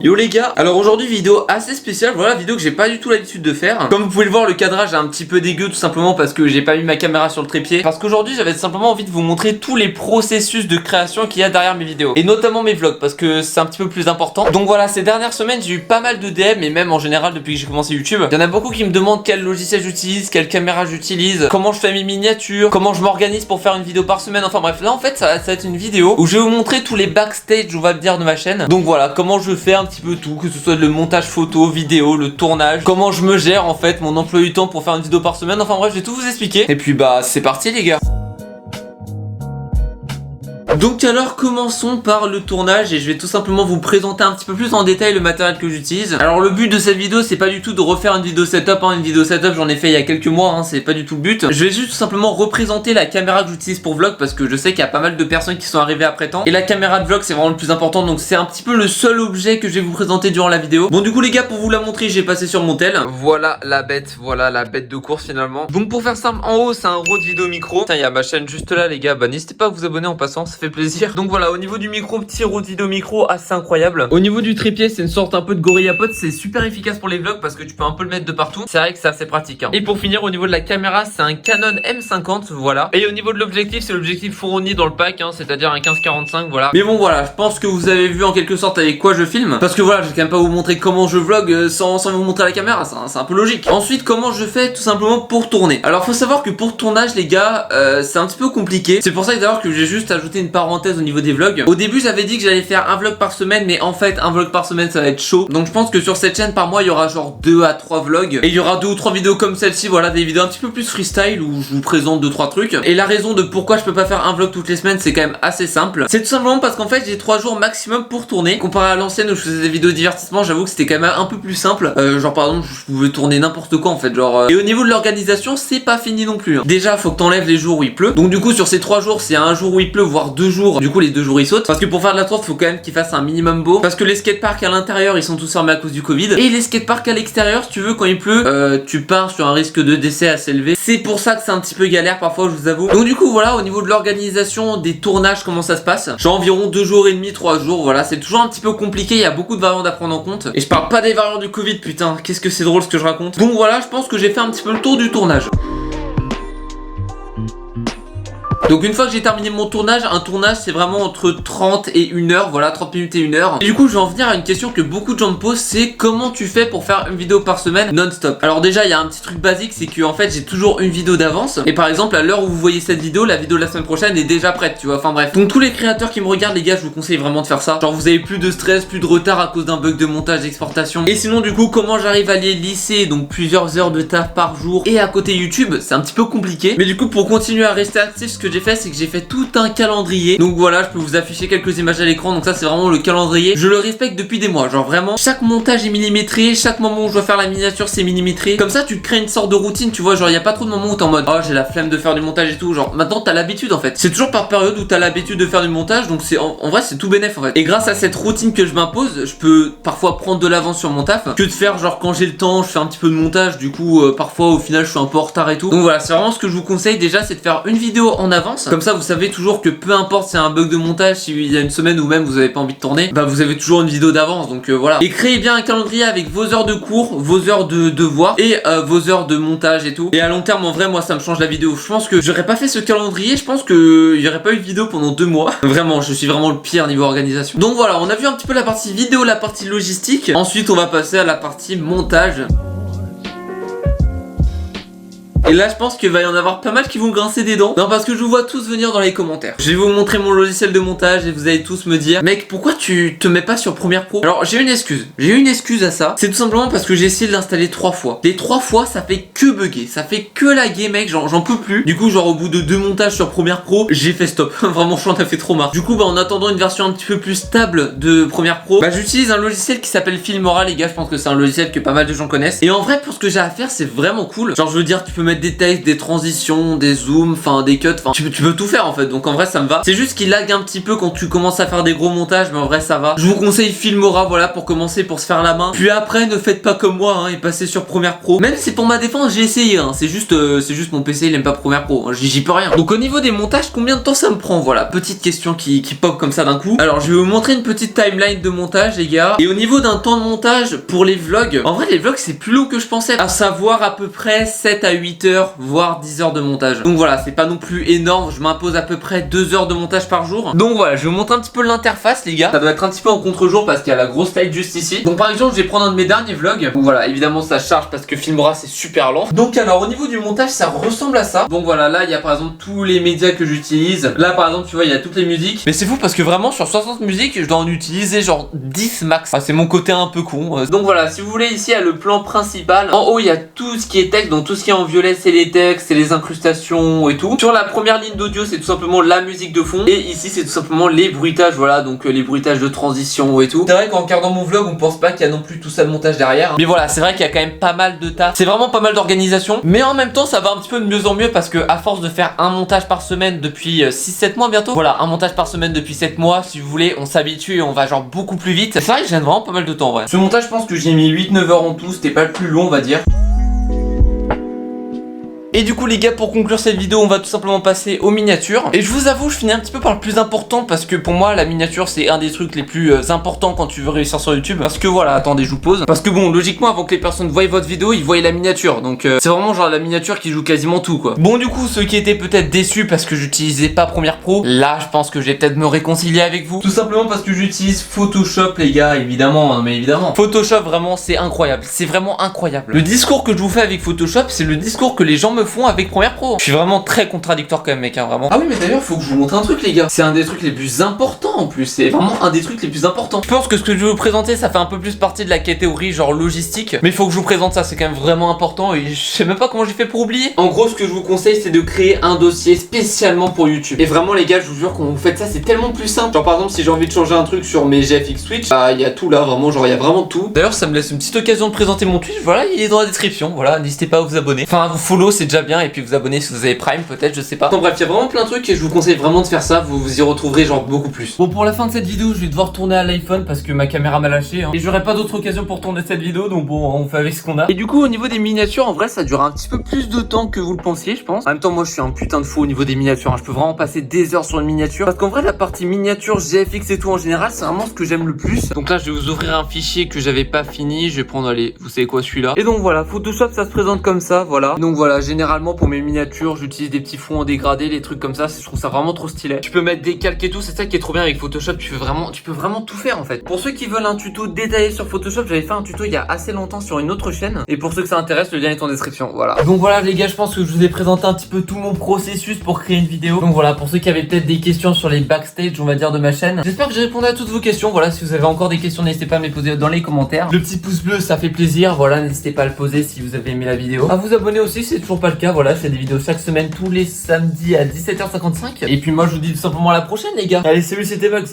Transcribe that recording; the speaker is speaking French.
Yo les gars, alors aujourd'hui vidéo assez spéciale, voilà vidéo que j'ai pas du tout l'habitude de faire. Comme vous pouvez le voir, le cadrage est un petit peu dégueu tout simplement parce que j'ai pas mis ma caméra sur le trépied. Parce qu'aujourd'hui j'avais simplement envie de vous montrer tous les processus de création qu'il y a derrière mes vidéos. Et notamment mes vlogs parce que c'est un petit peu plus important. Donc voilà, ces dernières semaines j'ai eu pas mal de DM et même en général depuis que j'ai commencé YouTube. Il y en a beaucoup qui me demandent quel logiciel j'utilise, quelle caméra j'utilise, comment je fais mes miniatures, comment je m'organise pour faire une vidéo par semaine. Enfin bref, là en fait ça va être une vidéo où je vais vous montrer tous les backstage, on va dire, de ma chaîne. Donc voilà, comment je fais un petit peu tout, que ce soit le montage photo, vidéo, le tournage, comment je me gère en fait, mon emploi du temps pour faire une vidéo par semaine. Enfin bref, je vais tout vous expliquer. Et puis bah c'est parti les gars. Donc alors commençons par le tournage et je vais tout simplement vous présenter un petit peu plus en détail le matériel que j'utilise. Alors le but de cette vidéo c'est pas du tout de refaire une vidéo setup, une vidéo setup j'en ai fait il y a quelques mois, c'est pas du tout le but. Je vais juste tout simplement représenter la caméra que j'utilise pour vlog parce que je sais qu'il y a pas mal de personnes qui sont arrivées après temps. Et la caméra de vlog c'est vraiment le plus important, donc c'est un petit peu le seul objet que je vais vous présenter durant la vidéo. Bon du coup les gars, pour vous la montrer j'ai passé sur mon tel. Voilà la bête de course finalement. Donc pour faire simple, en haut c'est un Rode vidéo micro. Tiens, il y a ma chaîne juste là les gars, bah n'hésitez pas à vous abonner en passant, ça fait plaisir. Donc voilà, au niveau du micro, petit Rode vidéo micro assez incroyable. Au niveau du trépied, c'est une sorte un peu de GorillaPod, c'est super efficace pour les vlogs parce que tu peux un peu le mettre de partout. C'est vrai que c'est assez pratique. Et pour finir, au niveau de la caméra, c'est un Canon M50, voilà. Et au niveau de l'objectif, c'est l'objectif fourni dans le pack, c'est-à-dire un 15-45, voilà. Mais bon voilà, je pense que vous avez vu en quelque sorte avec quoi je filme. Parce que voilà, je vais quand même pas vous montrer comment je vlog sans vous montrer la caméra, c'est un peu logique. Ensuite, comment je fais tout simplement pour tourner. Alors faut savoir que pour le tournage les gars, c'est un petit peu compliqué. C'est pour ça que d'ailleurs que j'ai juste ajouté une parenthèse au niveau des vlogs. Au début j'avais dit que j'allais faire un vlog par semaine, mais en fait un vlog par semaine ça va être chaud. Donc je pense que sur cette chaîne par mois il y aura genre 2 à 3 vlogs. Et il y aura 2 ou 3 vidéos comme celle-ci, voilà, des vidéos un petit peu plus freestyle où je vous présente 2-3 trucs. Et la raison de pourquoi je peux pas faire un vlog toutes les semaines c'est quand même assez simple. C'est tout simplement parce qu'en fait j'ai 3 jours maximum pour tourner. Comparé à l'ancienne où je faisais des vidéos de divertissement, j'avoue que c'était quand même un peu plus simple. Genre par exemple je pouvais tourner n'importe quoi en fait, genre. Et au niveau de l'organisation c'est pas fini non plus. Déjà faut que t'enlèves les jours où il pleut. Donc du coup sur ces 3 jours s'il y a un jour où il pleut, voire 2 jours, du coup les 2 jours ils sautent. Parce que pour faire de la trotte faut quand même qu'il fasse un minimum beau. Parce que les skateparks à l'intérieur ils sont tous fermés à cause du Covid. Et les skateparks à l'extérieur, si tu veux, quand il pleut, tu pars sur un risque de décès assez élevé. C'est pour ça que c'est un petit peu galère parfois, je vous avoue. Donc du coup voilà, au niveau de l'organisation des tournages, comment ça se passe. J'ai environ 2 jours et demi, 3 jours, voilà. C'est toujours un petit peu compliqué, il y a beaucoup de variantes à prendre en compte. Et je parle pas des variantes du Covid, putain, qu'est-ce que c'est drôle ce que je raconte. Donc voilà, je pense que j'ai fait un petit peu le tour du tournage. Donc une fois que j'ai terminé mon tournage, un tournage c'est vraiment entre 30 et 1 heure, voilà, 30 minutes et 1 heure. Et du coup je vais en venir à une question que beaucoup de gens me posent, c'est comment tu fais pour faire une vidéo par semaine non-stop. Alors déjà il y a un petit truc basique, c'est que en fait j'ai toujours une vidéo d'avance. Et par exemple à l'heure où vous voyez cette vidéo, la vidéo de la semaine prochaine est déjà prête, tu vois, enfin bref. Donc tous les créateurs qui me regardent les gars, je vous conseille vraiment de faire ça. Genre vous avez plus de stress, plus de retard à cause d'un bug de montage, d'exportation. Et sinon du coup comment j'arrive à les lisser, donc plusieurs heures de taf par jour. Et à côté YouTube, c'est un petit peu compliqué. Mais du coup pour continuer à rester actif, ce que j'ai fait c'est que j'ai fait tout un calendrier. Donc voilà, je peux vous afficher quelques images à l'écran. Donc ça c'est vraiment le calendrier. Je le respecte depuis des mois. Genre vraiment, chaque montage est millimétré. Chaque moment où je dois faire la miniature c'est millimétré. Comme ça tu te crées une sorte de routine, tu vois. Genre il y a pas trop de moments où t'es en mode oh j'ai la flemme de faire du montage et tout. Genre maintenant t'as l'habitude en fait. C'est toujours par période où t'as l'habitude de faire du montage. Donc c'est en vrai c'est tout bénef en fait. Et grâce à cette routine que je m'impose, je peux parfois prendre de l'avance sur mon taf. Que de faire genre quand j'ai le temps, je fais un petit peu de montage. Du coup parfois au final je suis un peu en retard et tout. Donc voilà, c'est vraiment ce que je vous conseille déjà, c'est de faire une vidéo en avance. Comme ça vous savez toujours que peu importe si c'est un bug de montage, s'il y a une semaine ou même vous avez pas envie de tourner, bah vous avez toujours une vidéo d'avance. Donc voilà. Et créez bien un calendrier avec vos heures de cours, vos heures de devoir et vos heures de montage et tout. Et à long terme en vrai moi ça me change la vidéo. Je pense que j'aurais pas fait ce calendrier, je pense que il y aurait pas eu de vidéo pendant 2 mois. Vraiment, je suis vraiment le pire niveau organisation. Donc voilà, on a vu un petit peu la partie vidéo, la partie logistique. Ensuite on va passer à la partie montage. Et là je pense qu'il va y en avoir pas mal qui vont grincer des dents. Non, parce que je vous vois tous venir dans les commentaires. Je vais vous montrer mon logiciel de montage et vous allez tous me dire mec pourquoi tu te mets pas sur Premiere Pro. Alors j'ai une excuse. J'ai une excuse à ça. C'est tout simplement parce que j'ai essayé de l'installer 3 fois. Les 3 fois ça fait que bugger. Ça fait que laguer mec, j'en peux plus. Du coup genre au bout de 2 montages sur Premiere Pro, j'ai fait stop. Vraiment j'en ai fait trop marre. Du coup bah en attendant une version un petit peu plus stable de Premiere Pro, bah j'utilise un logiciel qui s'appelle Filmora les gars. Je pense que c'est un logiciel que pas mal de gens connaissent. Et en vrai pour ce que j'ai à faire c'est vraiment cool. Genre je veux dire tu peux mettre mettre des textes, des transitions, des zooms, enfin des cuts, enfin tu peux tout faire en fait, donc en vrai ça me va. C'est juste qu'il lag un petit peu quand tu commences à faire des gros montages, mais en vrai ça va. Je vous conseille Filmora, voilà, pour commencer, pour se faire la main. Puis après ne faites pas comme moi et passez sur Premiere Pro. Même si pour ma défense j'ai essayé, c'est juste mon PC il aime pas Premiere Pro, j'y peux rien. Donc au niveau des montages, combien de temps ça me prend? Voilà, petite question qui pop comme ça d'un coup. Alors je vais vous montrer une petite timeline de montage les gars. Et au niveau d'un temps de montage pour les vlogs, en vrai les vlogs c'est plus long que je pensais, à savoir à peu près 7 à 8 heures voire 10 heures de montage. Donc voilà, c'est pas non plus énorme, je m'impose à peu près 2 heures de montage par jour. Donc voilà, je vais vous montrer un petit peu l'interface les gars. Ça doit être un petit peu en contre-jour parce qu'il y a la grosse taille juste ici. Donc par exemple je vais prendre un de mes derniers vlogs. Donc voilà, évidemment ça charge parce que Filmora c'est super lent. Donc alors au niveau du montage ça ressemble à ça. Donc voilà, là il y a par exemple tous les médias que j'utilise. Là par exemple tu vois il y a toutes les musiques. Mais c'est fou parce que vraiment sur 60 musiques je dois en utiliser genre 10 max. C'est mon côté un peu con. Donc voilà, si vous voulez ici il y a le plan principal. En haut il y a tout ce qui est texte. Donc tout ce qui est en violet c'est les textes, c'est les incrustations et tout. Sur la première ligne d'audio c'est tout simplement la musique de fond. Et ici c'est tout simplement les bruitages. Voilà, donc les bruitages de transition et tout. C'est vrai qu'en regardant mon vlog on pense pas qu'il y a non plus tout ça de montage derrière. Mais voilà, c'est vrai qu'il y a quand même pas mal de taf. C'est vraiment pas mal d'organisation. Mais en même temps ça va un petit peu de mieux en mieux parce que à force de faire un montage par semaine depuis 6-7 mois bientôt. Voilà, un montage par semaine depuis 7 mois. Si vous voulez, on s'habitue et on va genre beaucoup plus vite. C'est vrai que je gagne vraiment pas mal de temps en vrai. Ce montage, je pense que j'ai mis 8-9 heures en tout. C'était pas le plus long, on va dire. Et du coup les gars, pour conclure cette vidéo on va tout simplement passer aux miniatures. Et je vous avoue je finis un petit peu par le plus important parce que pour moi la miniature c'est un des trucs les plus importants quand tu veux réussir sur YouTube. Parce que voilà, attendez je vous pose. Parce que bon logiquement avant que les personnes voient votre vidéo ils voient la miniature. Donc c'est vraiment genre la miniature qui joue quasiment tout quoi. Bon du coup ceux qui étaient peut-être déçus parce que j'utilisais pas Premiere Pro, là je pense que je vais peut-être me réconcilier avec vous. Tout simplement parce que j'utilise Photoshop les gars, évidemment, non mais évidemment. Photoshop vraiment c'est incroyable, c'est vraiment incroyable. Le discours que je vous fais avec Photoshop c'est le discours que les gens me font avec Premiere Pro. Je suis vraiment très contradictoire quand même mec, hein, vraiment. Ah oui mais d'ailleurs faut que je vous montre un truc les gars. C'est un des trucs les plus importants en plus. C'est vraiment un des trucs les plus importants. Je pense que ce que je vais vous présenter ça fait un peu plus partie de la catégorie genre logistique. Mais il faut que je vous présente ça, c'est quand même vraiment important. Et je sais même pas comment j'ai fait pour oublier. En gros ce que je vous conseille c'est de créer un dossier spécialement pour YouTube. Et vraiment les gars je vous jure quand vous faites ça c'est tellement plus simple. Genre par exemple si j'ai envie de changer un truc sur mes GFX Twitch, bah il y a tout là vraiment, genre il y a vraiment tout. D'ailleurs ça me laisse une petite occasion de présenter mon Twitch. Voilà, il est dans la description. Voilà, n'hésitez pas à vous abonner. Enfin vous follow c'est déjà bien. Et puis vous abonner si vous avez Prime peut-être, je sais pas. Enfin bref, il y a vraiment plein de trucs et je vous conseille vraiment de faire ça, vous y retrouverez genre beaucoup plus. Bon pour la fin de cette vidéo, je vais devoir tourner à l'iPhone parce que ma caméra m'a lâché hein. Et j'aurai pas d'autre occasion pour tourner cette vidéo, donc bon, on fait avec ce qu'on a. Et du coup au niveau des miniatures, en vrai ça dure un petit peu plus de temps que vous le pensiez je pense. En même temps moi je suis un putain de fou au niveau des miniatures hein. Je peux vraiment passer des heures sur une miniature. Parce qu'en vrai la partie miniature, GFX et tout en général, c'est vraiment ce que j'aime le plus. Donc là je vais vous ouvrir un fichier que j'avais pas fini. Je vais prendre, allez, vous savez quoi, celui-là. Et donc voilà, Photoshop ça se présente comme ça, voilà. Donc voilà, généralement pour mes miniatures j'utilise des petits fonds en dégradé, les trucs comme ça, je trouve ça vraiment trop stylé. Tu peux mettre des calques et tout, c'est ça qui est trop bien avec Photoshop, tu peux vraiment tout faire en fait. Pour ceux qui veulent un tuto détaillé sur Photoshop, j'avais fait un tuto il y a assez longtemps sur une autre chaîne. Et pour ceux que ça intéresse, le lien est en description, voilà. Donc voilà les gars, je pense que je vous ai présenté un petit peu tout mon processus pour créer une vidéo. Donc voilà, pour ceux qui avaient peut-être des questions sur les backstage, on va dire, de ma chaîne. J'espère que j'ai répondu à toutes vos questions. Voilà, si vous avez encore des questions, n'hésitez pas à me les poser dans les commentaires. Le petit pouce bleu, ça fait plaisir. Voilà, n'hésitez pas à le poser si vous avez aimé la vidéo. À vous abonner aussi, c'est toujours pas le cas. Voilà, je fais des vidéos chaque semaine, tous les samedis à 17h55. Et puis moi, je vous dis tout simplement à la prochaine les gars. Allez, salut, c'était Bugs.